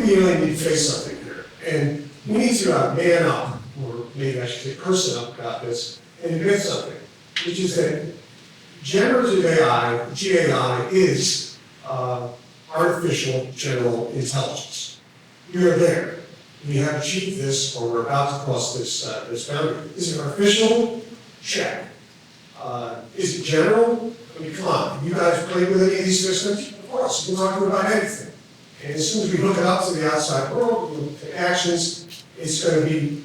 we really need to face something here. And we need to man up, or maybe I should say person up about this, and admit something, which is that generative AI, GAI, is artificial general intelligence. We are there. We have achieved this, or we're about to cross this boundary. Is it artificial? Check. Is it general? I mean, come on. You guys played with any of these systems? Of course. We're talking about anything. And as soon as we hook it up to the outside world, the actions, it's going to be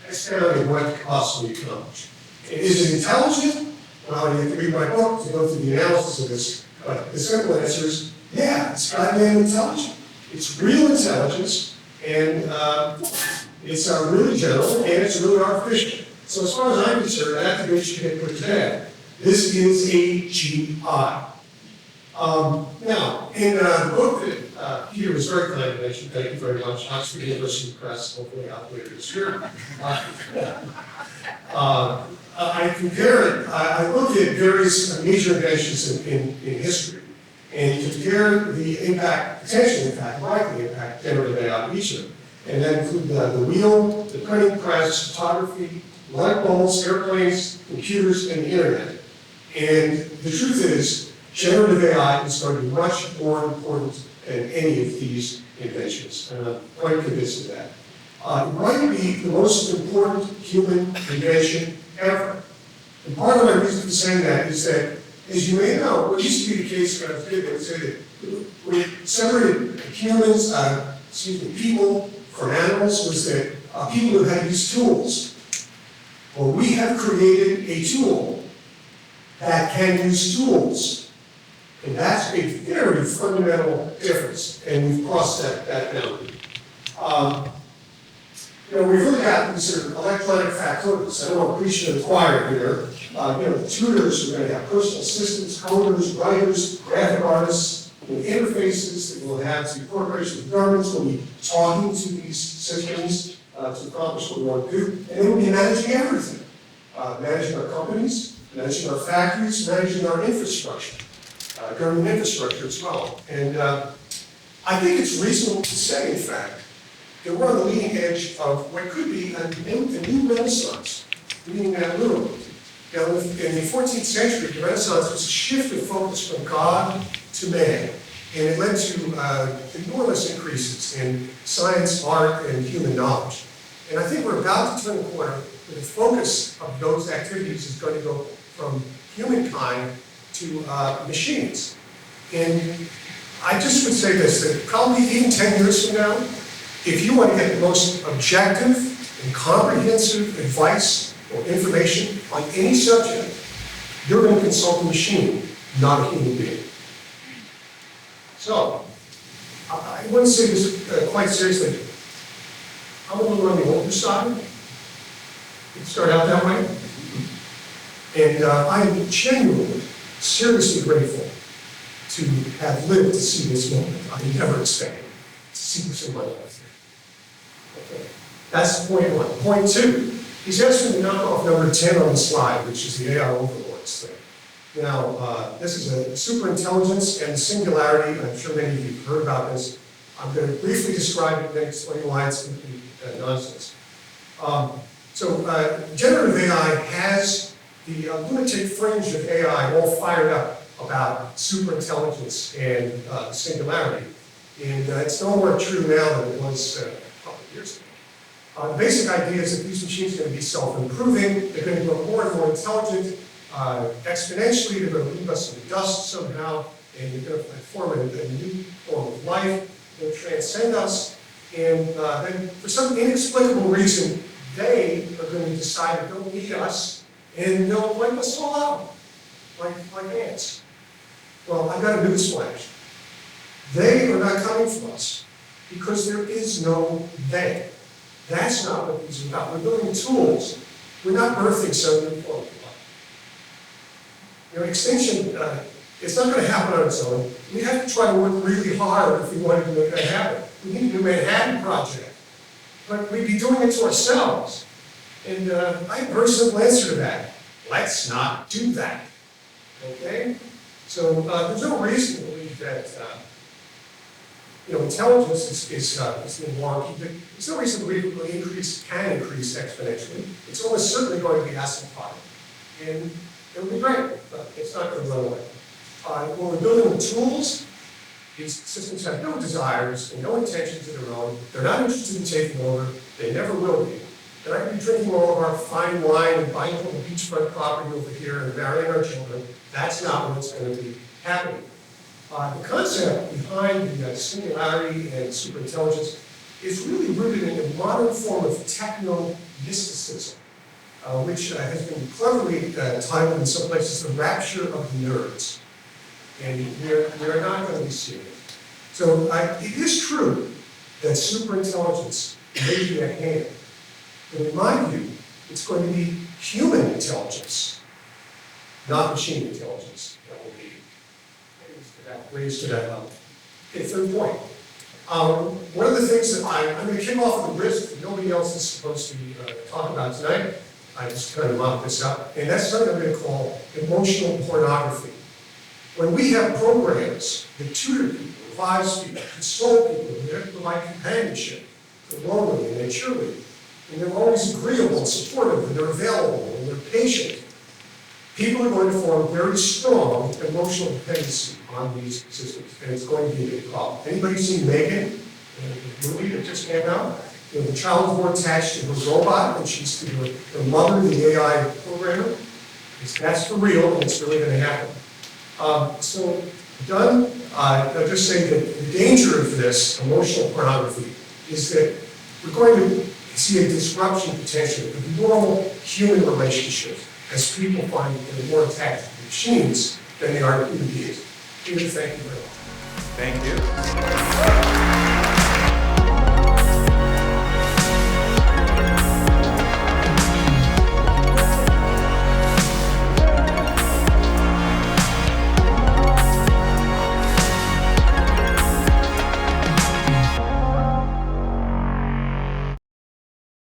astounding what it could possibly accomplish. And is it intelligent? Well, you have to read my book to go through the analysis of this. But the simple answer is, yeah, it's goddamn intelligent. It's real intelligence, and it's really general, and it's really artificial. So as far as I'm concerned, that debate should get put to bed. This is AGI. Now, in the book that Peter was very kind to mention, thank you very much, Oxford University Press, hopefully out later this year. I compare it, I looked at various major inventions in history, and compare the impact, potential impact, likely impact, generative AI of each of them. And that include the wheel, the printing press, photography, light bulbs, airplanes, computers, and the internet. And the truth is, generative AI is going to be much more important than any of these inventions, and I'm quite convinced of that. It might be the most important human invention ever. And part of my reason for saying that is that, as you may know, what used to be the case when I was a kid, they would say that we separated humans, people from animals, was that people who had used tools. Well, we have created a tool that can use tools. And that's a very fundamental difference, and we've crossed that boundary. We've really got these sort of electronic factoids. I don't want to preach to the choir here. The tutors are going to have personal assistants, coders, writers, graphic artists, with interfaces that will have to corporations and governments will be talking to these systems to accomplish what we want to do, and they will be managing everything. Managing our companies, managing our factories, managing our infrastructure, government infrastructure as well. And I think it's reasonable to say, in fact, that we're on the leading edge of what could be a new renaissance, meaning that literally. Now, in the 14th century, the Renaissance was a shift of focus from God to man, and it led to enormous increases in science, art, and human knowledge. And I think we're about to turn the corner where the focus of those activities is going to go from humankind to machines. And I just would say this, that probably even 10 years from now, if you want to get the most objective and comprehensive advice or information on any subject, you're going to consult a machine, not a human being. So, I want to say this quite seriously. I'm a little on the older side. It started out that way. And I am genuinely, seriously grateful to have lived to see this moment. I never expected to see this in my life. Okay. That's point one. Point two, he's asked me to knock off number 10 on the slide, which is the AI overlords thing. Now, this is a superintelligence and singularity. I'm sure many of you have heard about this. I'm going to briefly describe it and then explain why it's complete nonsense. Generative AI has the lunatic fringe of AI all fired up about superintelligence and singularity. And it's no more true now than it was a couple of years ago. The basic idea is that these machines are going to be self-improving, they're going to grow more and more intelligent, exponentially, they're going to leave us in the dust somehow, and they're going to form a new form of life, they'll transcend us, and then for some inexplicable reason, they are going to decide to don't need us, and they'll wipe us all out, like ants. Well, I've got a newsflash. They are not coming for us, because there is no they. That's not what these are about. We're building tools. We're not birthing some new form of life. Extinction, it's not going to happen on its own. We have to try to work really hard if we want to make that happen. We need to do a Manhattan Project. But we'd be doing it to ourselves. And I have a very simple answer to that. Let's not do that. Okay? So there's no reason to believe that Intelligence is a little wonky, but there's no reason to believe it can increase exponentially. It's almost certainly going to be asymptotic. And it will be great, but it's not going to run away. When we're building the tools, these systems have no desires and no intentions of their own. They're not interested in taking over. They never will be. And I could be drinking all of our fine wine and buying from the beachfront property over here and marrying our children. That's not what's going to be happening. The concept behind the singularity and superintelligence is really rooted in a modern form of techno-mysticism, which has been cleverly titled in some places the rapture of the nerds. And we're not going to be seeing it. So it is true that superintelligence may be at hand. But in my view, it's going to be human intelligence, not machine intelligence, that will be raised to that level. Okay, third point. One of the things that I'm going to kick off with a risk that nobody else is supposed to talk about tonight. I just kind of mocked this up. And that's something I'm going to call emotional pornography. When we have programs that tutor people, advise people, console people, they provide companionship, they're lonely and they're cheerleading, and they're always agreeable and supportive, and they're available, and they're patient, people are going to form very strong emotional dependency on these systems, and it's going to be a big problem. Anybody seen Megan, the movie that just came out? The child is more attached to her robot than she's to her mother, the AI programmer. That's for real, and it's really going to happen. So, done, I'll just say that the danger of this emotional pornography is that we're going to see a disruption potentially of normal human relationships as people find that they're more attached to machines than they are to human beings. Peter, thank you very much. Thank you.